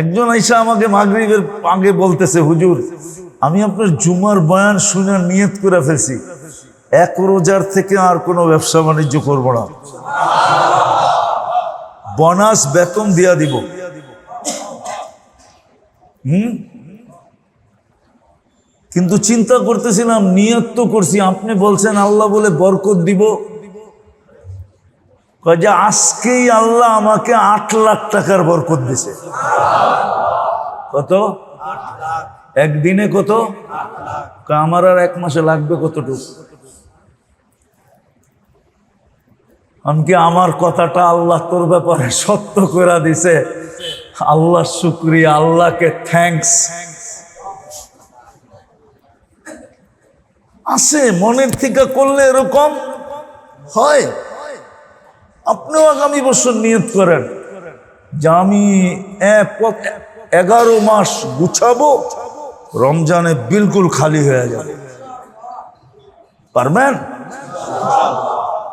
একজন আইসা আমাকে মাগরিবের আগে বলতেছে, হুজুর আমি আপনার জুমার বয়ান শুনে নিয়ত করে ফেলছি, 1 রোজার থেকে আর কোনো ব্যবসা বাণিজ্য করবো না, বোনাস বেতন দিয়া দিব। কিন্তু চিন্তা করতেছিলাম, নিয়ত তো করছি, আপনি বলছেন আল্লাহ বলে বরকত দিব, যে আজকেই আল্লাহ আমাকে 8 লাখ টাকার বরকত দিছে। কত? একদিনে কত? আমার আর 1 মাসে লাগবে কতটুকু? এমনকি আমার কথাটা আল্লাহ তোর ব্যাপারে সত্য করে দিছে, আল্লাহ শুকরিয়া, আল্লাহকে থ্যাঙ্কস। আছে মনের থেকে করলে এরকম হয়। আপনিও আগামী বছর নিয়ত করেন যে আমি 11 মাস গুছাবো, রমজানে বিলকুল খালি হয়ে যাবে। পারবেন?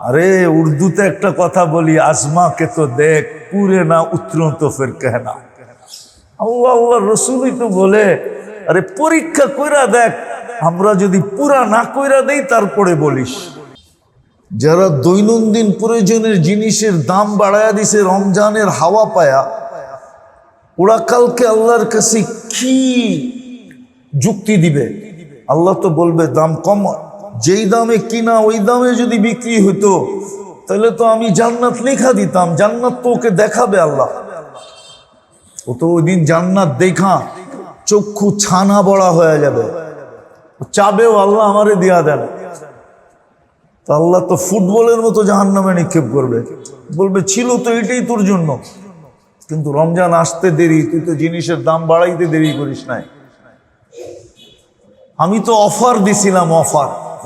আরে উর্দুতে একটা কথা বলি, আজমা কে তো দেখ, পুরে না উতরো তো ফির कहना। আল্লাহ রসুলই তো বলে, আরে পরীক্ষা কইরা দেখ, আমরা যদি পুরা না কইরা দেই তারপরে বলিস। যারা দৈনন্দিন প্রয়োজনের জিনিসের দাম বাড়ায়া দিছে রমজানের হাওয়া পায়া, ওরা কালকে আল্লাহর কাছে কি যুক্তি দিবে? আল্লাহ তো বলবে দাম কম, যেই দামে কিনা ওই দামে যদি বিক্রি হইতো তাহলে তো আমি জান্নাত লেখা দিতাম, জান্নাত তো ওকে দেখাবে আল্লাহ। ও তো ওই দিন জান্নাত দেখা চক্ষু ছানা বড়া হয়ে যাবে, চাবেও আল্লাহ আমারে দিয়া দেন। তো আল্লাহ তো ফুটবলের মতো জাহান্নামে নিক্ষেপ করবে, বলবে ছিল তো এটাই তোর জন্য, কিন্তু রমজান আসতে দেরি, তুই তো জিনিসের দাম বাড়াইতে দেরি করিস নাই। আমি তো অফার দিছিলাম,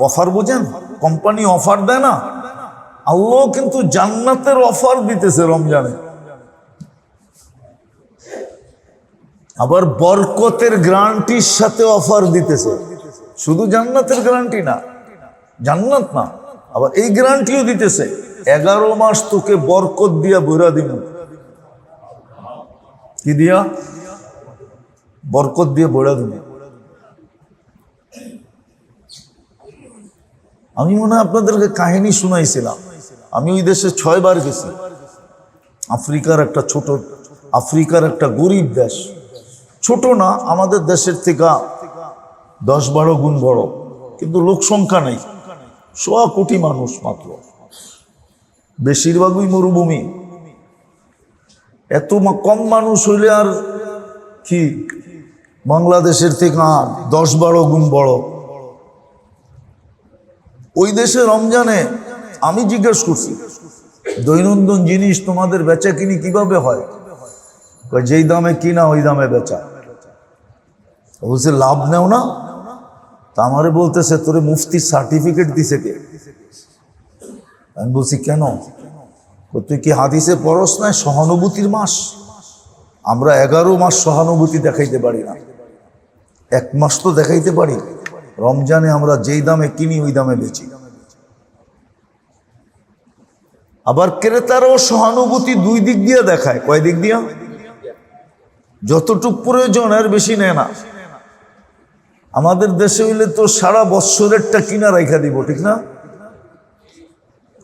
অফার বুঝেন, কোম্পানি অফার দেয় না, আল্লাহ কিন্তু জান্নাতের অফার দিতেছে রমজানে। আবার বরকতের গ্যারান্টির সাথে অফার দিতেছে, শুধু জান্নাতের গ্যারান্টি না, জান্নাত না, আবার এই গ্যারান্টিও দিতেছে 11 মাস তোকে বরকত দিয়া বইরা দিব। কি দিয়া? বরকত দিয়ে বইরা দিব। আমি মনে হয় আপনাদেরকে কাহিনী শুনাইছিলাম, আমি ওই দেশে 6 বার গেছি। আফ্রিকার একটা গরিব দেশ, ছোট না, আমাদের দেশের থেকে 10-12 গুণ বড়, কিন্তু লোক সংখ্যা নেই, 100 কোটি মানুষ মাত্র, বেশিরভাগই মরুভূমি। এত কম মানুষ হইলে আর কি বাংলাদেশের থেকে 10-12 গুণ বড়। ওই দেশে রমজানে আমি জিজ্ঞেস করছি, দৈনন্দিন জিনিস তোমাদের বেচা কিনি কিভাবে হয়? যেই দামে কিনা ওই দামে বেচা। বলছে লাভ নেও না? তা আমারে বলতেছে তোরে মুফতির সার্টিফিকেট দিছে কে? আমি বলছি কেন? তুই কি হাদিসে পড়স না সহানুভূতির মাস? আমরা 11 মাস সহানুভূতি দেখাইতে পারি না, 1 মাস তো দেখাইতে পারি। রমজানে আমরা যেই দামে কিনি ওই দামে বেচি। আবার ক্রেতারও সহানুভূতি 2 দিক দিয়ে দেখায়। কয় দিক দিয়া? যতটুক প্রয়োজন এর বেশি নেয় না। আমাদের দেশে হইলে তো সারা বছরেরটা কিনা রাখা দিব, ঠিক না?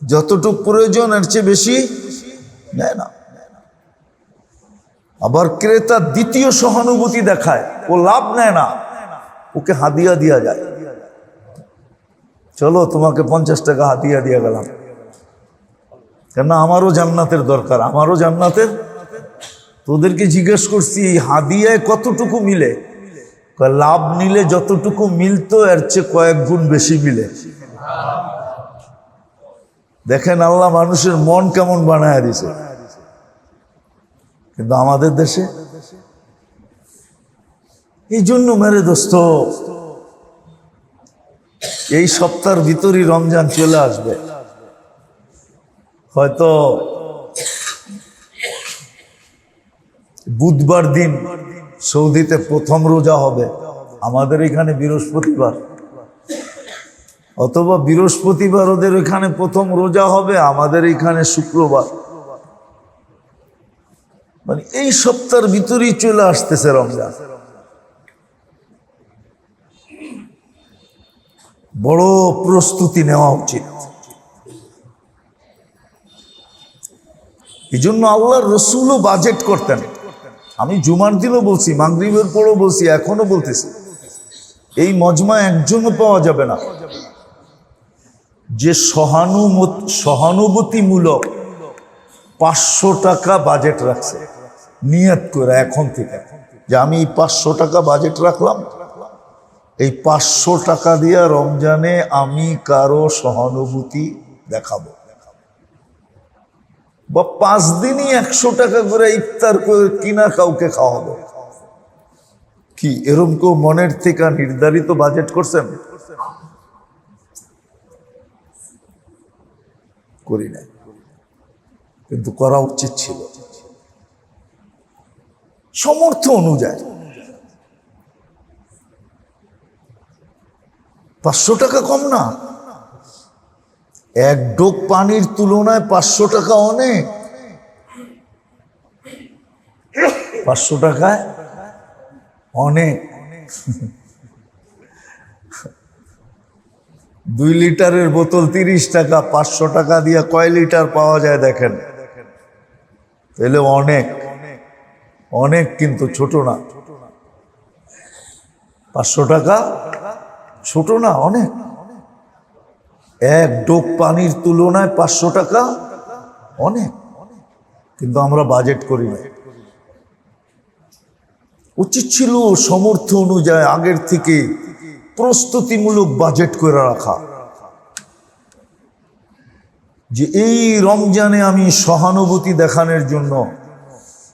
যতটুক প্রয়োজন এর চেয়ে বেশি নেয় না। আবার ক্রেতা দ্বিতীয় সহানুভূতি দেখায়, ও লাভ নেয় না, ওকে হাদিয়া দিয়া যায়। চলো তোমাকে 50 টাকা হাদিয়া দিয়া গেলাম, কেন আমারও জান্নাতের দরকার, আমারও জান্নাতের। তোদেরকে জিজ্ঞেস করছি হাদিয়ায় কতটুকু মিলে? লাভ নিলে যতটুকু মিলতো এর চেয়ে কয়েক গুণ বেশি মিলে। দেখেন আল্লাহ মানুষের মন কেমন বানায় দিছে। কিন্তু আমাদের দেশে এই জন্য মেরে দোস্ত, এই সপ্তাহের ভিতরই রমজান চলে আসবে। হয়তো বুধবার দিন সৌদিতে প্রথম রোজা হবে, আমাদের এখানে বৃহস্পতিবার, অথবা বৃহস্পতিবার ওদের এখানে প্রথম রোজা হবে, আমাদের এখানে শুক্রবার। মানে এই সপ্তাহের ভিতরেই চলে আসতেছে রমজান। বড় প্রস্তুতি নেওয়া উচিত। এই জন্য আল্লাহর রসুলও বাজেট করতেন। আমি জুমার দিনও বলছি, মাগরিবের পরও বলছি, এখনো বলতেছি, এই মজমা একজনও পাওয়া যাবে না যে সহানুভূতিমূলক 500 টাকা বাজেট রাখছে নিয়ত করে এখন থেকে, যে আমি 500 টাকা বাজেট রাখলাম, এই 500 টাকা দিয়ে রমজানে আমি কারো সহানুভূতি দেখাবো, বা 5 দিনই 100 টাকা করে ইফতার করে কিনা কাউকে খাওয়াবো। কি এরকম কেউ মনের থেকে নির্ধারিত বাজেট করছেন? করি নাই, কিন্তু করা উচিত ছিল সমর্থ অনুযায়ী। 500 টাকা কম না, এক ডোক পানির তুলনায় 500 টাকা অনেক। 500 টাকায় অনেক। 2 লিটারের বোতল 30 টাকা, 500 টাকা দিয়ে কয় লিটার পাওয়া যায় দেখেন। তাহলে অনেক অনেক, কিন্তু ছোট না। 500 টাকা ছোট না, অনেক। এক ডোক পানির তুলনায় 500 টাকা অনেক, কিন্তু আমরা বাজেট করি না। উচিত ছিল সমর্থ অনুযায়ী আগের থেকে প্রস্তুতিমূলক বাজেট করে রাখা, যে এই রমজানে আমি সহানুভূতি দেখানোর জন্য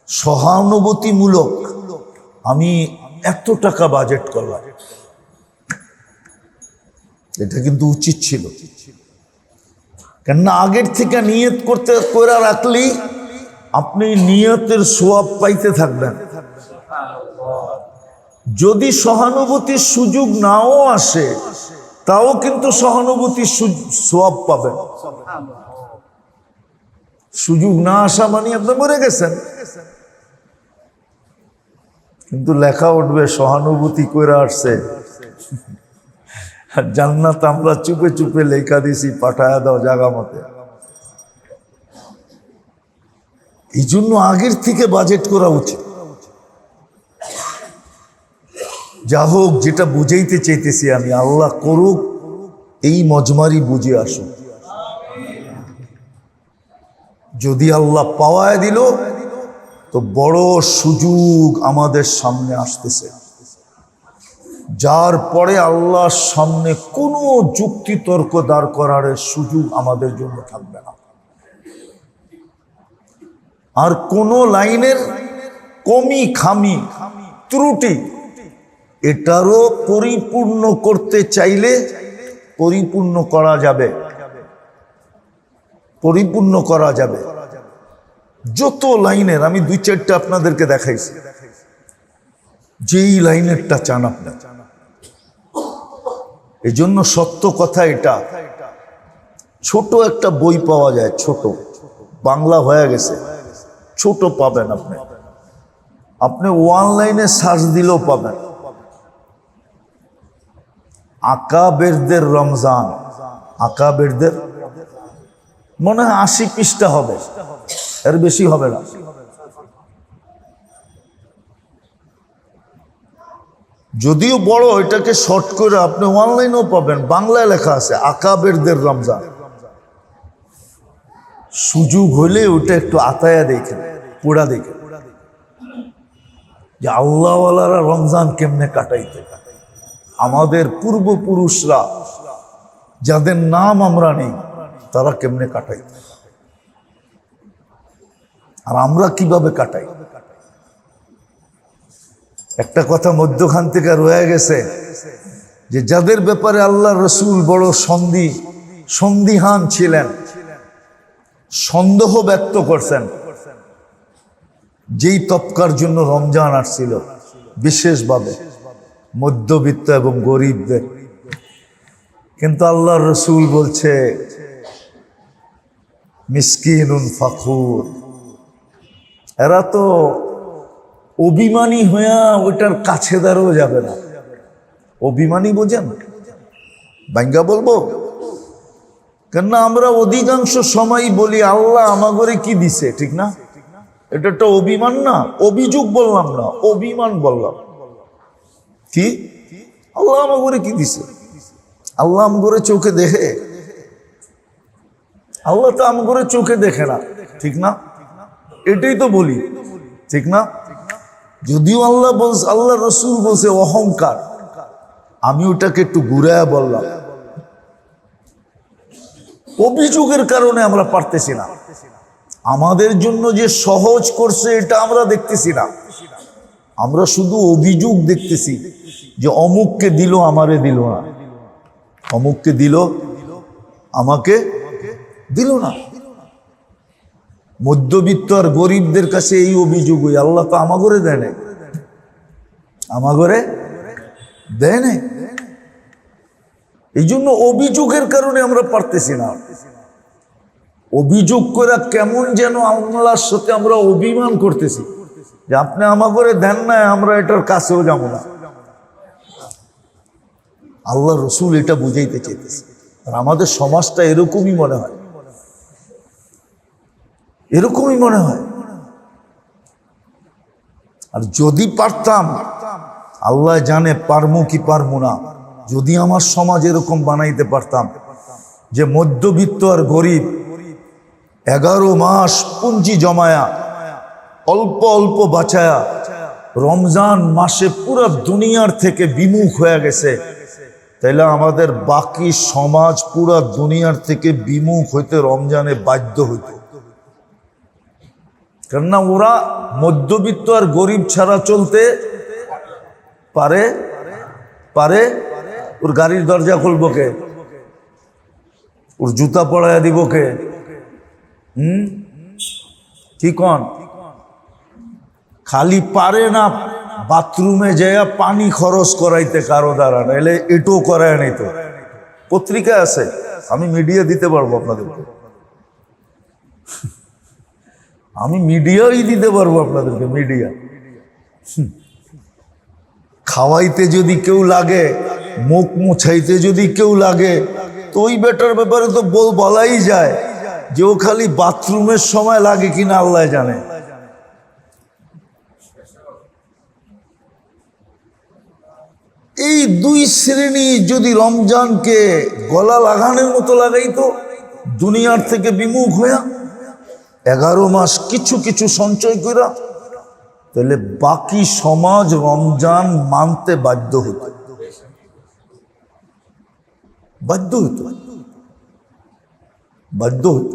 সহানুভূতিমূলক আমি এত টাকা বাজেট করলাম। এটা কিন্তু উচিত ছিল, কেননা আগের থেকে নিয়ত করে রাখলেই আপনি নিয়তের সওয়াব পাইতে থাকবেন। যদি সহানুভূতির সুযোগ নাও আসে, তাও কিন্তু সহানুভূতির সওয়াব পাবেন। সুযোগ না আসা মানে আপনি মরে গেছেন, কিন্তু লেখা উঠবে সহানুভূতি করে আসছে। জান্নাত আমরা চুপে চুপে লেখা দিছি, পাঠায়া দাও জায়গা মতে। এই জন্য আগের থেকে বাজেট করা উচিত। যা হোক, যেটা বুঝাইতে চাইতেছি আমি, আল্লাহ করুক এই মজমারি বুঝে আসুক। যদি আল্লাহ পাওয়ায় দিল, তো বড় সুযোগ আমাদের সামনে আসতেছে, যার পরে আল্লাহর সামনে কোনো যুক্তি তর্ক দাঁড় করার সুযোগ আমাদের জন্য থাকবে না। আর কোনো লাইনের কমি খামি ত্রুটি এটারও পরিপূর্ণ করতে চাইলে পরিপূর্ণ করা যাবে, পরিপূর্ণ করা যাবে। যত লাইনের, আমি 2-4টা আপনাদেরকে দেখাইছি, যেই লাইনেরটা চান আপনি। এই জন্য সত্য কথা এটা, ছোট একটা বই পাওয়া যায়, ছোট, বাংলা হয়ে গেছে, ছোট পাবেন আপনি। আপনি অনলাইনে সার্চ দিলেও পাবেন। আকাবেরদের রমজান, আকাবেরদের মনে হয় 80 পৃষ্ঠা হবে, এর বেশি হবে না। যদিও বড়, এটাকে শর্ট করে আপনি অনলাইনেও পাবেন, বাংলায় লেখা আছে আকাবেরদের রমজান। সুযোগ হলে ওটা একটু আতায়া দেখেন, পোড়া দেখেন, যে আল্লাহওয়ালারা রমজান কেমনে কাটাইতে। আমাদের পূর্বপুরুষরা যাদের নাম আমরা নেই, তারা কেমনে কাটাইতে, আর আমরা কিভাবে কাটাই। একটা কথা মধ্যখান থেকে রয়ে গেছে, যে যাদের ব্যাপারে আল্লাহ রসুল বড় সন্দিহান ছিলেন, সন্দেহ ব্যক্ত করছেন, যেই তবকার জন্য রমজান আসছিল, বিশেষভাবে মধ্যবিত্ত এবং গরিবদের। কিন্তু আল্লাহ রসুল বলছে মিসকিনুন ফাখুর, এরা তো অভিমানী হইয়া ওইটার কাছে দাঁড়াও যাবে না। অভিমানী বোঝেন, বাঙ্গা বলবো, কেননা আমরা অধিকাংশ সময় বলি আল্লাহ আমাগরে কি দিছে, ঠিক না? এটা একটা অভিমান না, অভিযোগ বললাম না, অভিমান বললাম। কি আল্লাহ আমাগরে কি দিছে? আল্লাহ আমগরে চোখে দেখে? আল্লাহ তো আমগরে চোখে দেখে না, ঠিক না? এটাই তো বলি, ঠিক না? যদিও আল্লাহ বলছে, আল্লাহ রসুল বলছে অহংকার, আমি ওটাকে একটু ঘুরায়া বললাম। অভিযোগের কারণে আমরা পারতেছি না। আমাদের জন্য যে সহজ করছে এটা আমরা দেখতেছি না, আমরা শুধু অভিযোগ দেখতেছি যে অমুককে দিল আমারে দিল না, অমুককে দিল আমাকে দিল না। মধ্যবিত্ত আর গরিবদের কাছে এই অভিযোগই, আল্লাহ তো আমাগরে দেয় নাই, আমাগরে দেয় নাই। এই জন্য অভিযোগের কারণে আমরা পারতেছি না। অভিযোগ করে কেমন যেন আল্লাহর সাথে আমরা অভিমান করতেছি যে আপনি আমাগরে দেন না, আমরা এটার কাছেও যাবো না। আল্লাহ রসুল এটা বুঝাইতে চাইতেছে। আর আমাদের সমাজটা এরকমই মনে হয়, এরকমই মনে হয়। আর যদি পারতাম, আল্লাহ জানে পারমু কি পারমু না, যদি আমার সমাজ এরকম বানাইতে পারতাম যে মধ্যবিত্ত আর গরিব 11 মাস পুঁজি জমায়া অল্প অল্প বাঁচায়া রমজান মাসে পুরো দুনিয়ার থেকে বিমুখ হয়ে গেছে, তাইলে আমাদের বাকি সমাজ পুরো দুনিয়ার থেকে বিমুখ হইতে রমজানে বাধ্য হইত। কেননা ওরা মধ্যবিত্ত আর গরিব ছাড়া চলতে পারে পারে ওর গাড়ির দরজা খুলবো কে? ওর জুতা পড়াইয়া দিব কে? কি কন? খালি পারে না বাথরুমে যাইয়া পানি খরচ করাইতে কারো দ্বারা, নাইলে এটাও করায় নাই। তো পত্রিকায় আছে, আমি মিডিয়া দিতে পারবো আপনাদেরকে, আমি মিডিয়াই দিতে পারবো আপনাদেরকে। মিডিয়া খাওয়াইতে যদি কেউ লাগে, মুখ মুছাইতে যদি কেউ লাগে, তো ওই বেটার ব্যাপারে তো বলাই যায় যে ও খালি বাথরুমের সময় লাগে কিনা আল্লাহ জানে। এই দুই শ্রেণী যদি রমজানকে গলা লাগানোর মতো লাগাইতো দুনিয়ার থেকে বিমুখ হইয়া 11 মাস কিছু কিছু সঞ্চয় করা, তাহলে বাকি সমাজ রমজান মানতে বাধ্য হইত, বাধ্য হইত, বাধ্য হইত,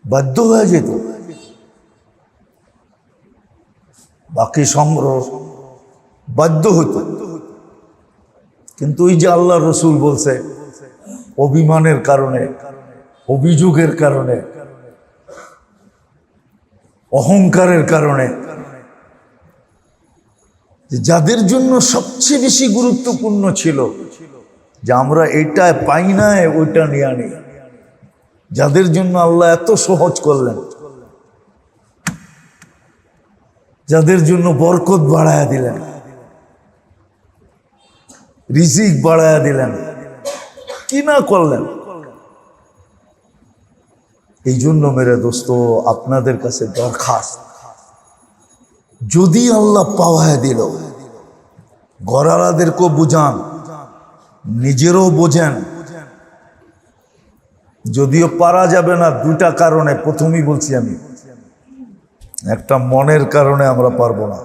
বাধ্য হয়ে যেত। বাকি সংগ্রহ বাধ্য হইত। কিন্তু ওই যে আল্লাহ রসুল বলছে অভিমানের কারণে, অভিযোগের কারণে, অহংকারের কারণে, যাদের জন্য সবচেয়ে বেশি গুরুত্বপূর্ণ ছিল যে আমরা এইটা পাই না ওইটা নিয়ে আনি, যাদের জন্য আল্লাহ এত সহজ করলেন, যাদের জন্য বরকত বাড়ায়া দিলেন, রিজিক বাড়ায়া দিলেন, কি না করলেন। এই জন্য মেরে দোস্ত আপনাদের কাছে দরখাস্ত, যদি আল্লাহ পাওয়ায় দিল, ঘরালাদেরকেও বুঝান, নিজেরও বোঝেন। যদিও পারা যাবে না দুটা কারণে, প্রথমেই বলছি আমি, একটা মনের কারণে আমরা পারবো না,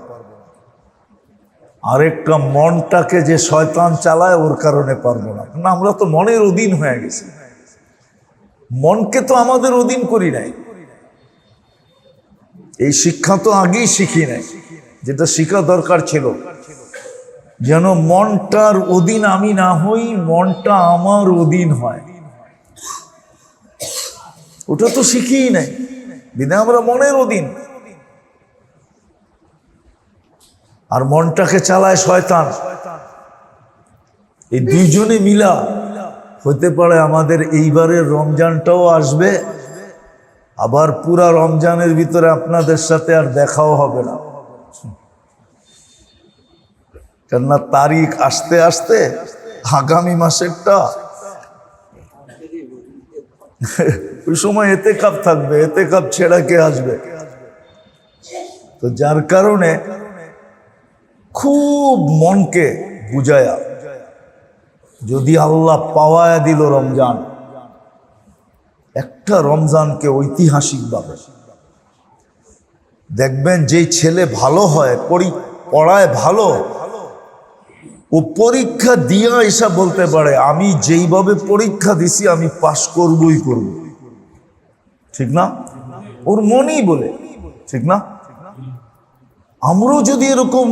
আরেকটা মনটাকে যে শয়তান চালায় ওর কারণে পারবো না। কারণ আমরা তো মনের অধীন হয়ে গেছি, মনকে তো আমাদের অধীন করি নাই। এই শিক্ষা তো আগেই শিখি নাই, যেটা শিখা দরকার ছিল, যেন মনটার অধীন আমি না হই, মনটা আমার অধীন হয়। ওটা তো শিখিই নাই, বিধায় আমরা মনের অধীন। আর মনটাকে চালায় শয়তান। এই দুইজনে মিলা হতে পারে আমাদের এইবারের রমজানটাও আসবে আবার পুরা রমজানের ভিতরে আপনাদের সাথে আর দেখাও হবে না, কেননা তারিখ আসতে আসতে আগামী মাসেরটা ওই সময় এতেকাব থাকবে, এতেকাব ছেড়া কে আসবে? তো যার কারণে খুব মনকে বুঝায়া, যদি আল্লাহ পাওয়ায়া দিল রমজান, একটা রমজানকে ঐতিহাসিকভাবে দেখবেন, যেই ছেলে ভালো হয়, পড়ায় ভালো, ও পরীক্ষা দিয়া এসা বলতে পারে আমি যেইভাবে পরীক্ষা দিছি আমি পাশ করবই করব, ঠিক না? ওর মনই বলে, ঠিক না? আমরাও যদি এরকম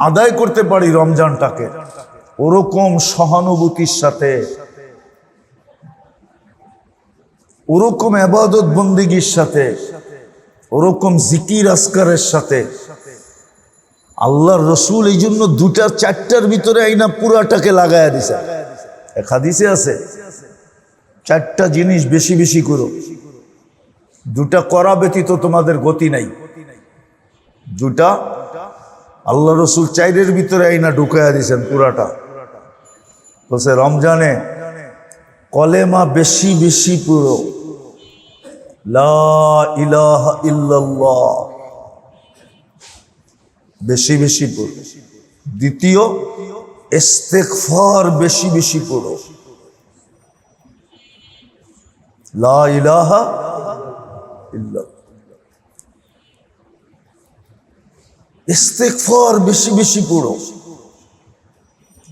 আদায় করতে পারি রমজানটাকে, ওরকম সহানুভূতির সাথে, ওরকম ইবাদত বন্দেগীর সাথে, ওরকম জিকির আসকারের সাথে, আল্লাহর রসুল এই জন্য 2-4টার ভিতরে আইনা পুরাটাকে লাগাইয়া দিছে। এক হাদিসে আছে 4টা জিনিস বেশি বেশি করো, 2টা করা ব্যতীত তোমাদের গতি নাই। 2টা আল্লাহ রসুল 4-এর ভিতরে আইনা ঢুকাইয়া দিছেন পুরাটা। বলছে রমজানে কলেমা বেশি বেশি পড়ো, লা ইলাহা ইল্লাল্লাহ বেশি বেশি পড়ো। দ্বিতীয়, ইস্তিগফার বেশি বেশি পড়ো, লা ইলাহা ইল্লাল্লাহ। ইস্তিগফার বেশি বেশি পড়ো,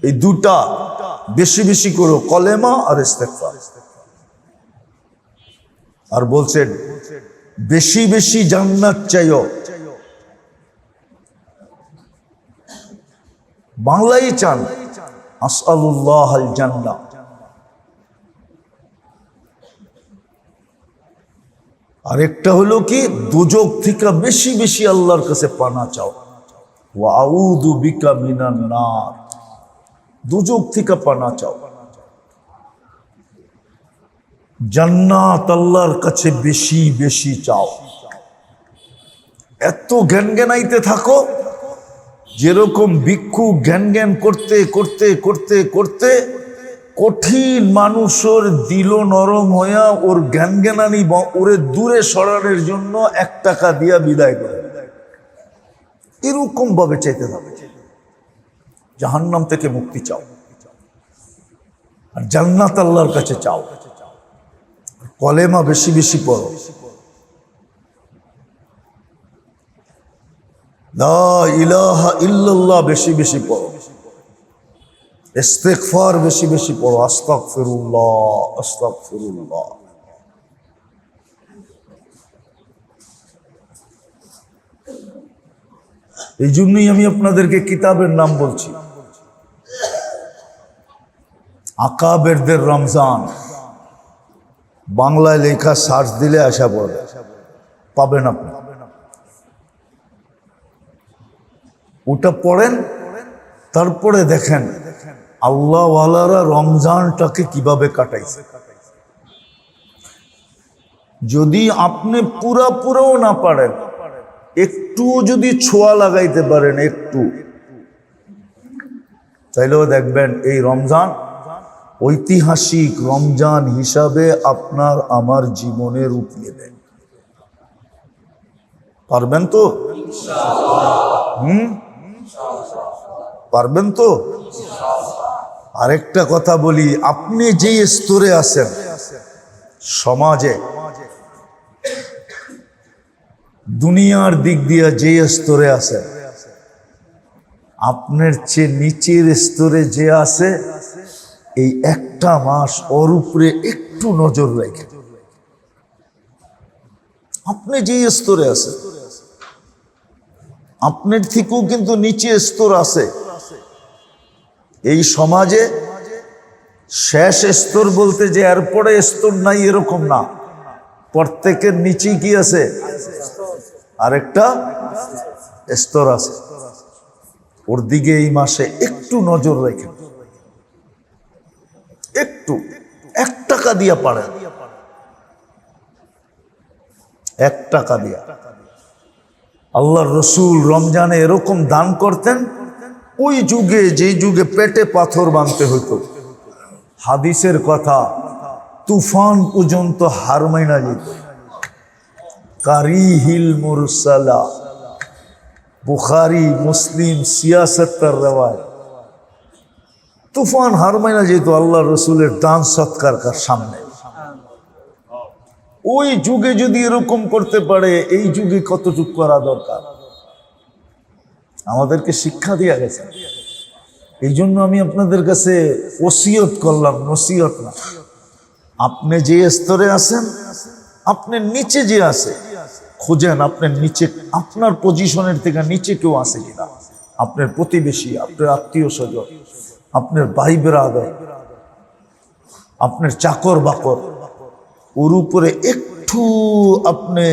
এই 2টা বেশি বেশি করো, কলেমা আর ইস্তিগফার। আর বলছেন বেশি বেশি জান্নাত চাইও। বাংলায় চান আসআলুল্লাহ আল জান্নাহ। আরেকটা হলো কি, দুজক থেকে বেশি বেশি আল্লাহর কাছে পানা চাও, ওয়া আউযু বিকা মিনান নার, দুজক থেকে পানা চাও। জান্নাত আল্লাহর কাছে বেশি বেশি চাও। এত জ্ঞান জ্ঞানাইতে থাকো, যেরকম ভিক্ষু জ্ঞান জ্ঞান করতে করতে করতে করতে কঠিন মানুষের দিল নরম হইয়া ওর জ্ঞান জ্ঞানানি ওরে দূরে সরানোর জন্য 1 টাকা দিয়া বিদায় করে, এরকম ভাবে চাইতে হবে। জাহান্নাম থেকে মুক্তি চাও আর জান্নাত আল্লাহর কাছে চাও। কলেমা বেশি বেশি পড়ো, লা ইলাহা ইল্লাল্লাহ বেশি বেশি পড়ো, ইস্তিগফার বেশি বেশি পড়ো, আস্তাগফিরুল্লাহ আস্তাগফিরুল্লাহ। এই জন্যই আমি আপনাদেরকে কিতাবের নাম বলছি, আকাবেরদের রমজান। বাংলায় লেখা সার্চ দিলে আসা পড়বে, পাবেন আপনি। ওটা পড়েন, তারপরে দেখেন আল্লাহওয়ালারা রমজানটাকে কিভাবে কাটাইছে। যদি আপনি পুরাও না পারেন, একটুও যদি ছোঁয়া লাগাইতে পারেন একটু, তাইলেও দেখবেন এই রমজান ঐতিহাসিক রমজান হিসাবে আপনার আমার জীবনে রূপ নেবে। পারবেন তো? পারবেন তো? আরেকটা কথা বলি, আপনি যে স্তরে আছেন সমাজে, দুনিয়ার দিক দিয়ে যে স্তরে আছেন, আপনার চেয়ে নিচের স্তরে যে আছে, এই একটা মাস ওর উপরে একটু নজর রেখে, আপনি যে স্তরে আছেন আপনার থেকেও কিন্তু নিচে স্তর আছে। এই সমাজে শেষ স্তর বলতে যে এরপরে স্তর নাই এরকম না, প্রত্যেকের নিচেই কি আছে, আরেকটা স্তর আছে। ওর দিকে এই মাসে একটু নজর রেখে, একটু 1 টাকা দিয়া পারেন, 1 টাকা দিয়া। আল্লাহর রসুল রমজানে এরকম দান করতেন, ওই যুগে, যেই যুগে পেটে পাথর বাঁধতে হতো, হাদিসের কথা, তুফান পর্যন্ত হার মাইনা যেত। কারিহিল মুরসালা, বুখারী মুসলিম সিয়াসতের রেওয়ায়েত। তুফান হার মাইনা যেত আল্লাহ রসুলের দান সৎকার সামনে। ওই যুগে যদি এরকম করতে পারে, এই যুগে কতটুকু করা দরকার? আমাদেরকে শিক্ষা দেয়া গেছে। এই জন্য আমি আপনাদের কাছে ওসিয়ত করলাম, নসিহত না। আপনি যে স্তরে আছেন, আপনার নিচে যে আছে, খোঁজেন আপনার নিচে, আপনার পজিশনের থেকে নিচে কেউ আছে কিনা। আপনার প্রতিবেশী, আপনার আত্মীয় স্বজন, আপনার ভাই বেরাদর, আপনার চাকর বাকর, ওর উপরে একটু আপনি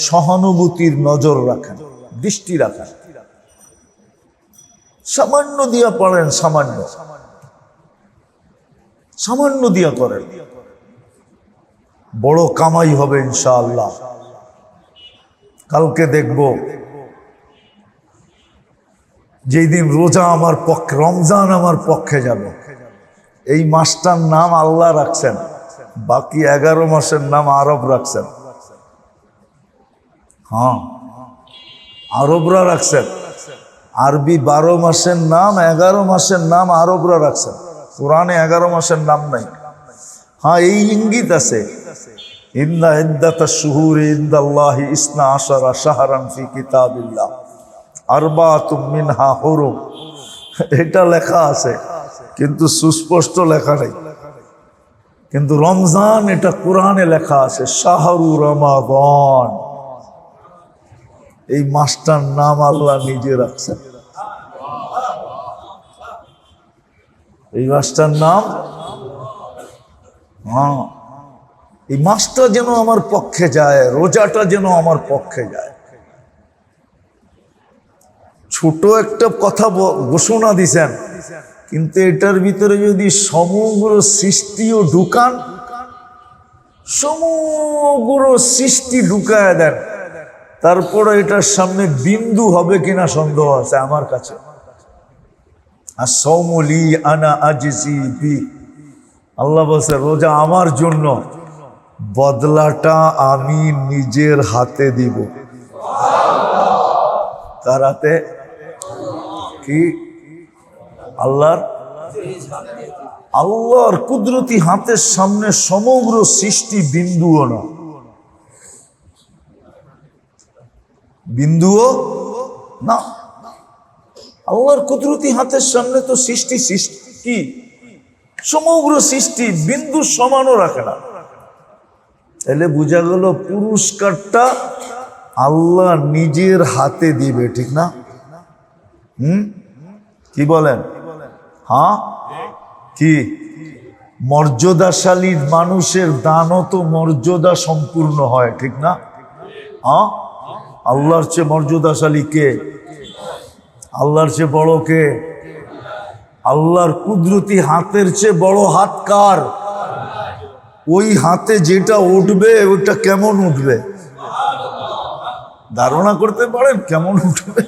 সহানুভূতির নজর রাখেন, দৃষ্টি রাখেন। সামান্য দিয়া পড়েন, সামান্য দিয়া করেন, বড় কামাই হবে ইনশাআল্লাহ। কালকে দেখব, যেই দিন রোজা আমার পক্ষে, রমজান আমার পক্ষে যাবে, এই মাসটার নাম আল্লাহ রাখছেন, বাকি 11 মাসের নাম আরব রাখছেন। হ্যাঁ, আরবরা রাখছেন। আরবি 12 মাসের নাম, 11 মাসের নাম আরবরা রাখছেন। কোরআনে 11 মাসের নাম নাই। হ্যাঁ, এই ইঙ্গিত আছে, ইন্না ইদ্দাতাশ শুহুরি ইনদাল্লাহি 12 শাহরান ফি কিতাবিল্লাহ আরবাতুম মিনহা হুরুম। এটা লেখা আছে, কিন্তু সুস্পষ্ট লেখা নেই। কিন্তু রমজান এটা কোরআনে লেখা আছে, শাহরু রমাদান। এই মাসটার নাম আল্লাহ নিজে রাখছেন। এই মাসটার নাম, হ্যাঁ, এই মাসটা যেন আমার পক্ষে যায়, রোজাটা যেন আমার পক্ষে যায়। ছোট একটা কথা ঘোষণা দিছেন, কিন্তু এটার ভিতরে যদি সমগ্র সৃষ্টিও ঢুকান, সমগ্র সৃষ্টি ঢুকায় দেন, তারপরে এটার সামনে বিন্দু হবে কিনা সন্দেহ আছে আমার কাছে। আর সৌমলি আনা আজিজি বি, আল্লাহ বলছে রোজা আমার জন্য, বদলাটা আমি নিজের হাতে দিব। কার হাতে? কি? আল্লাহর। আল্লাহর কুদরতি হাতের সামনে সমগ্র সৃষ্টি বিন্দুও না, বিন্দুও না। আল্লাহর কুদরতি হাতের সামনে তো সৃষ্টি, সৃষ্টি সমগ্র সৃষ্টি বিন্দু সমানও রাখে না। তাহলে বোঝা গেল পুরস্কারটা আল্লাহ নিজের হাতে দিবে, ঠিক না? কি বলেন? হ্যাঁ, কি? মর্যাদাশালী মানুষের দানও তো মর্যাদা সম্পূর্ণ হয়, ঠিক না? হ্যাঁ, আল্লাহর চেয়ে মর্যাদাশালী কে? আল্লাহর চেয়ে বড় কে? আল্লাহর কুদরতি হাতের চেয়ে বড় হাত কার? ওই হাতে যেটা উঠবে, ওইটা কেমন উঠবে? ধারণা করতে পারেন কেমন উঠবে?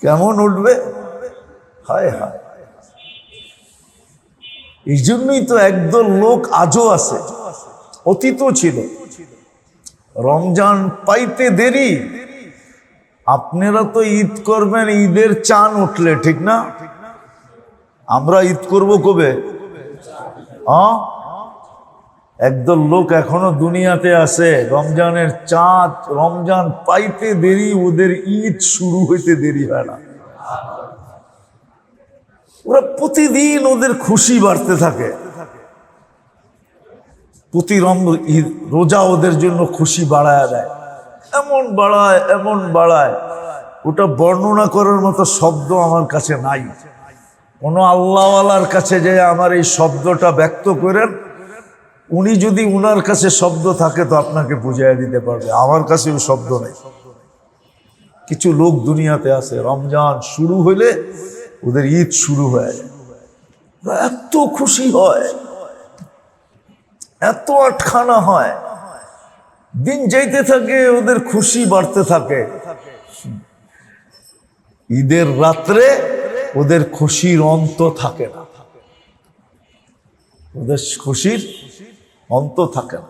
কেমন উঠবে? হায় হায়। এই জন্যই তো একদল লোক আজও আছে, অতীতও ছিল, রমজান পাইতে দেরি। আপনারা তো ঈদ করবেন ঈদের চাঁদ উঠলে, ঠিক না? আমরা ঈদ করব কবে? হ্যাঁ, একদল লোক এখনো দুনিয়াতে আছে, রমজানের চাঁদ, রমজান পাইতে দেরি, ওদের ঈদ শুরু হইতে দেরি হয় না। ওরা প্রতিদিন ওদের খুশি বাড়তে থাকে, প্রতি রোজা ওদের জন্য খুশি বাড়ায় দেয়, এমন বাড়ায়, এমন বাড়ায়, ওটা বর্ণনা করার মতো শব্দ আমার কাছে নাই। কোনো আল্লাহওয়ালার কাছে যে আমার এই শব্দটা ব্যক্ত করেন, উনি যদি উনার কাছে শব্দ থাকে তো আপনাকে বুঝাইয়া দিতে পারবে, আমার কাছে ওই শব্দ নেই। কিছু লোক দুনিয়াতে আছে, রমজান শুরু হইলে ওদের ঈদ শুরু হয়ে যায়, এত খুশি হয়, এত আটখানা হয়, দিন যাইতে থাকে, ওদের খুশি বাড়তে থাকে। ঈদের রাত্রে ওদের খুশির অন্ত থাকে না, ওদের খুশির অন্ত থাকে না।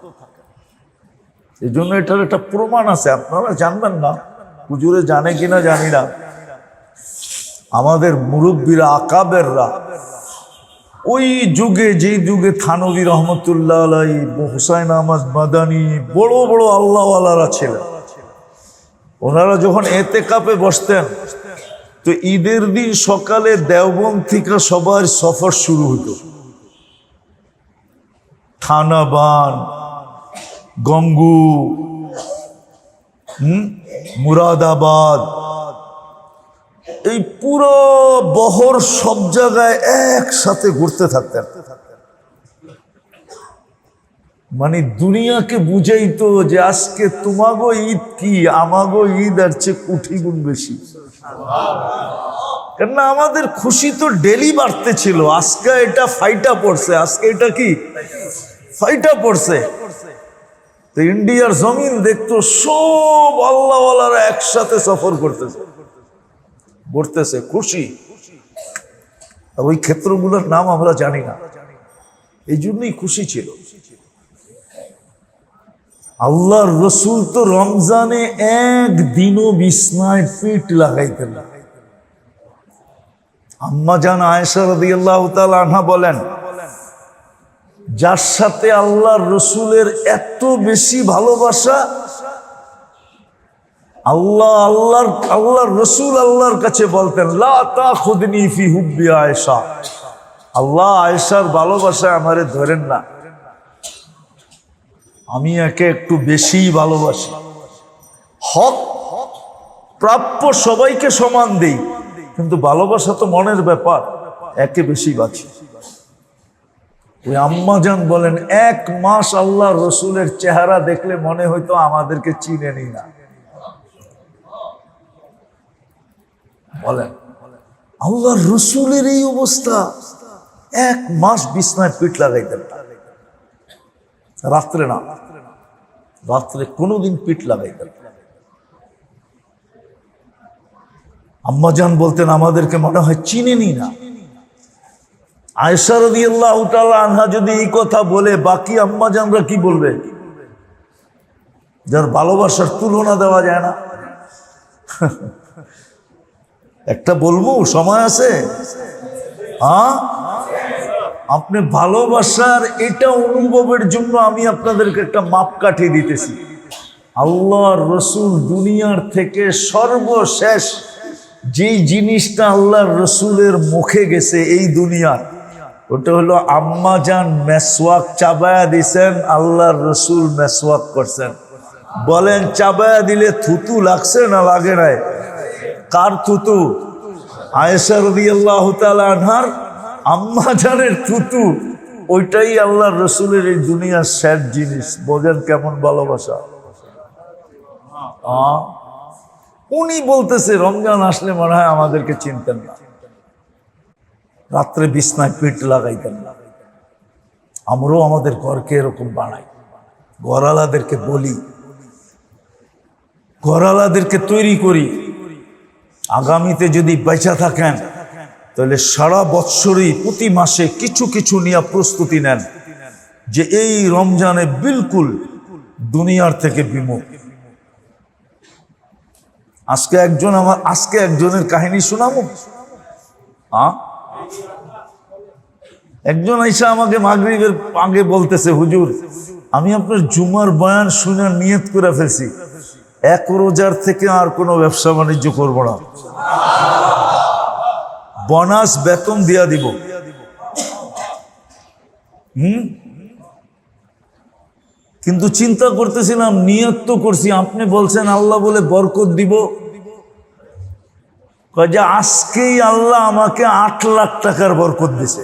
এই জন্য এটার একটা প্রমাণ আছে, আপনারা জানবেন না, হুজুরে জানে কিনা জানি না। আমাদের মুরব্বীরা, আকাবেররা ওই যুগে, যেই যুগে থানভী রহমতুল্লাহ আলাই, হুসাইন আহমদ মাদানী, বড় বড় আল্লাহওয়ালারা ছিলেন, ওনারা যখন এতেকাপে বসতেন, তো ঈদের দিন সকালে দেওবন্দ থেকে সবার সফর শুরু হতো। থানাবান, গঙ্গু, মুরাদাবাদ, এই পুরো বহর সব জায়গায় একসাথে ঘুরতে থাকতেন। মানে দুনিয়াকে বুঝাইতো যে আজকে তোমাগো ঈদ কি, আমাগো ঈদ আর চেয়ে কোটি গুণ বেশি। কেননা আমাদের খুশি তো ডেলি বাড়তে ছিল, আজকে এটা ফাইটা পড়ছে, আজকে এটা কি ফাইটা পড়ছে। তো ইন্ডিয়ার জমিন দেখতো সব আল্লাহওয়ালারা একসাথে সফর করতেছে, ঘুরতেছে, খুশি। ওই ক্ষেত্রগুলোর নাম আমরা জানি না, এই জন্যই খুশি ছিল। আল্লাহর রসুল তো রমজানে একদিনও বিছনায় পিঠ লাগাইতেন না। আম্মা জান আয়েশা রাদিয়াল্লাহু তাআলা আনহা বলেন, যার সাথে আল্লাহর রসুলের এত বেশি ভালোবাসা, আল্লাহর রসুল আল্লাহর কাছে বলতেন, লা তাখুদনি ফি হুব্বি আয়েশা, আল্লাহ আয়েশার ভালোবাসায় আমারে ধরেন না, আমি একে একটু বেশি ভালোবাসি। হক প্রাপ্য সবাইকে সমান দেই, কিন্তু ভালোবাসা তো মনের ব্যাপার, একে বেশি বাঁচি। ওই আম্মা জান বলেন, 1 মাস আল্লাহর রসুলের চেহারা দেখলে মনে হইতো আমাদেরকে চিনেনি না। বলেন, আল্লাহর রসুলের এই অবস্থা, 1 মাস বিছনায় পিঠ লাগাইতেন না। রাত্রে না, রাত্রে কোনোদিন পিঠ লাগাইতেন না। আম্মা জান বলতেন, আমাদেরকে মনে হয় চিনেনি না। আয়েশা রাদিয়াল্লাহু তাআলা আনহা যদি এই কথা বলে, বাকি আম্মা জানরা কি বলবে? যার ভালোবাসার তুলনা দেওয়া যায় না। একটা বলবো, সময় আছে? হ্যাঁ, আপনি ভালোবাসার এটা অনুভবের জন্য আমি আপনাদেরকে একটা মাপকাঠি দিতেছি। আল্লাহর রসুল দুনিয়ার থেকে সর্বশেষ যেই জিনিসটা আল্লাহর রসুলের মুখে গেছে এই দুনিয়ার, ওটা হলো আম্মা জান মেসওয়াক চাবায়া দিছেন, আল্লাহর রসুল মেসওয়াক করছেন। বলেন, চাবায়া দিলে থুতু লাগছে না লাগে নাই? কার থুতু? আয়েশা রাদিয়াল্লাহু তাআলা আনহার আম্মা জানের থুতু। ওইটাই আল্লাহর রসুলের এই দুনিয়ার শেষ জিনিস। বোঝেন কেমন ভালোবাসা। উনি বলতেছে, রমজান আসলে মনে হয় আমাদেরকে চিনতেন না, রাত্রে বিছনায় পিঠ লাগাইতেন না। আমরাও আমাদের ঘরকে এরকম বানাই, ঘরালাদেরকে বলি, ঘরালাদেরকে তৈরি করি। আগামীতে যদি বেঁচে থাকেন, তাহলে সারা বৎসরই প্রতি মাসে কিছু কিছু নিয়ে প্রস্তুতি নেন যে এই রমজানে বিলকুল দুনিয়ার থেকে বিমুখ। আজকে একজনের কাহিনী শোনাবো। একজন আইসা আমাকে মাগরিবের আগে বলতেছে, হুজুর আমি আপনার জুমার বয়ান শুনে নিয়ত করে ফেলছি, 1 রোজার থেকে আর কোনো ব্যবসা বাণিজ্য করবো না, বোনাস বেতন দিয়া দিব। কিন্তু চিন্তা করতেছিলাম, নিয়ত তো করছি, আপনি বলছেন আল্লাহ বলে বরকত দিব, যে আজকেই আল্লাহ আমাকে 8 লাখ টাকার বরকত দিছে।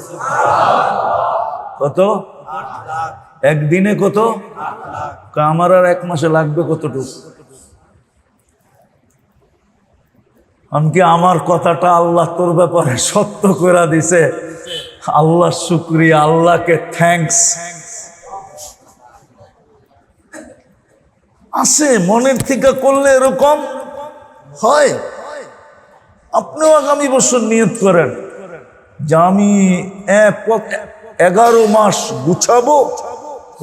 কত? একদিনে কত? আমার আর 1 মাসে লাগবে কতটুকু? এমনকি আমার কথাটা আল্লাহ তোর ব্যাপারে সত্য করে দিছে। আল্লাহ শুকরিয়া, আল্লাহকে থ্যাঙ্কস। আছে, মনের থেকে করলে এরকম হয়। আপনিও আগামী বছর নিয়ত করেন যে আমি 11 মাস গুছাবো,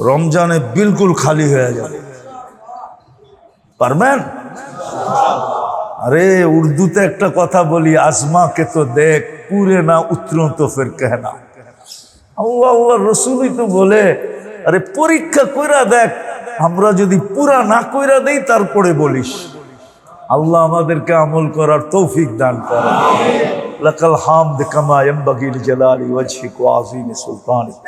রমজানে বিলকুল খালি হয়ে যাবে। পারবেন? আরে উর্দুতে একটা কথা বলি, আজমা কে তো দেখ পুরে না উতরো তো ফির कहना। আল্লাহ রসুলই তো বলে, আরে পরীক্ষা কইরা দেখ, আমরা যদি পুরা না কইরা দেই তারপরে বলিস। আল্লাহ আমাদেরকে আমল করার তৌফিক দান করেন। লাকাল হামদ কামা ইয়ানবাগি লিজালালি ওয়াজহিক ওয়া আযীমি সুলতানিক।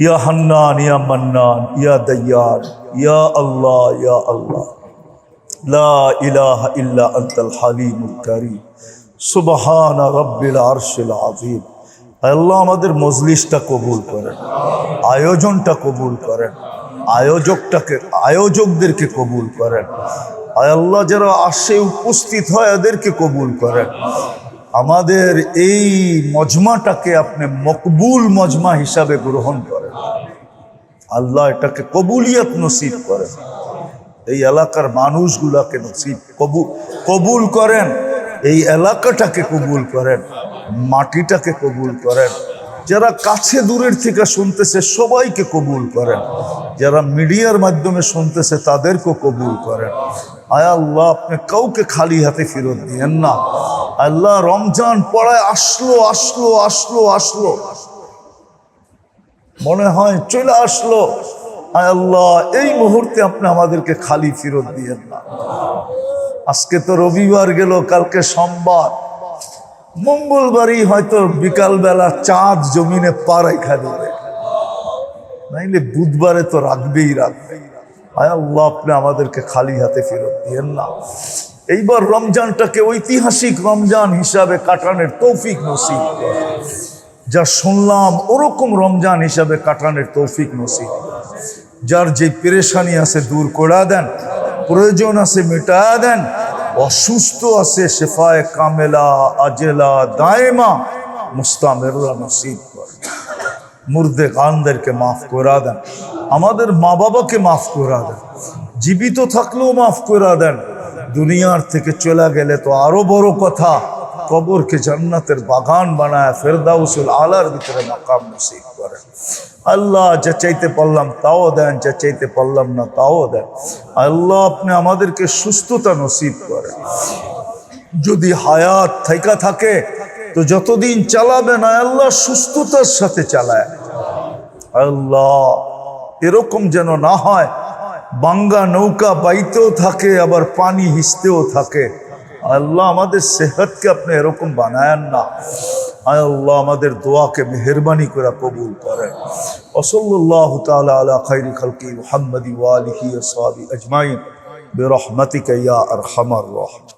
ইয়া হান্নান ইয়া মান্নান ইয়া দায়্যান ইয়া আল্লাহ ইয়া আল্লাহ। লা ইলাহা ইল্লা আনতাল হালিমুল কারীম। সুবহান রাব্বিল আরশিল আযীম। আল্লাহ আমাদের মজলিসটা কবুল করেন, আয়োজনটা কবুল করেন, আয়োজকদেরকে কবুল করেন। আয় আল্লাহ যারা আসে উপস্থিত হয় এদেরকে কবুল করেন। আমাদের এই মজমাটাকে আপনি মকবুল মজমা হিসাবে গ্রহণ করেন। আল্লাহ এটাকে কবুলিয়ত নসিব করেন। এই এলাকার মানুষগুলাকে নসিব কবুল করেন। এই এলাকাটাকে কবুল করেন, মাটিটাকে কবুল করেন। যারা কাছে দূরের থেকে শুনতেছে সবাইকে কবুল করেন। যারা মিডিয়ার মাধ্যমে শুনতেছে তাদেরকেও কবুল করেন। আয় আল্লাহ আপনি কাউকে খালি হাতে ফেরত দিয়েন না। আল্লাহ রমজান পড়ায় আসলো আসলো আসলো আসলো, মনে হয় চলে আসলো। আয় আল্লাহ এই মুহূর্তে আপনি আমাদেরকে খালি ফেরত দিয়েন না। আজকে তো রবিবার গেল, কালকে সোমবার, মঙ্গলবারই হয়তো বিকালবেলা চাঁদ জমিনে পা রেখা দেবে, নাইলে বুধবারে তো রাখবেই রাখবে। আয় আল্লাহ আপনি আমাদেরকে খালি হাতে ফেরত দিয়েন না। এইবার রমজানটাকে ঐতিহাসিক রমজান হিসাবে কাটানোর তৌফিক নসিব করেন। যা শুনলাম ওরকম রমজান হিসাবে কাটানোর তৌফিক নসিব করেন। যার যে পেরেশানি আছে দূর করে দেন, প্রয়োজন আছে মেটা দেন, অসুস্থ আছে শেফায়ে কামেলা আজেলা দায়েমা মুস্তামেররা নসিব করেন। মুর্দে গানদেরকে মাফ করে দেন, আমাদের মা বাবাকে মাফ করে দেন, জীবিত থাকলেও মাফ করে দেন, দুনিয়ার থেকে চলে গেলে তো আরো বড় কথা, কবরকে জান্নাতের বাগান বানায় ফেরদাউসুল আলার ভিতরে মাকাম নসিব করেন। আল্লাহ যা চাইতে পারলাম তাও দেন, যা চাইতে পারলাম না তাও দেন। আল্লাহ আপনি আমাদেরকে সুস্থতা নসিব করেন। যদি হায়াত থাইকা থাকে তো যতদিন চালাবেন আল্লাহ সুস্থতার সাথে চালায়। আল্লাহ এরকম যেন না হয় বাঙ্গা নৌকা বাইতেও থাকে আবার পানি হিসতেও থাকে। আল্লাহ আমাদের সেহতকে আপনি এরকম বানায়েন না। আল্লাহ আমাদের দোয়াকে মেহেরবানি করে কবুল করেন। ওয়াসাল্লাল্লাহু তাআলা আলা খায়রি খালকি মুহাম্মাদি ওয়া আলিহি ওয়া সাহবিহি আজমাইন বিরহমাতিকা ইয়া আরহামার রাহিমিন।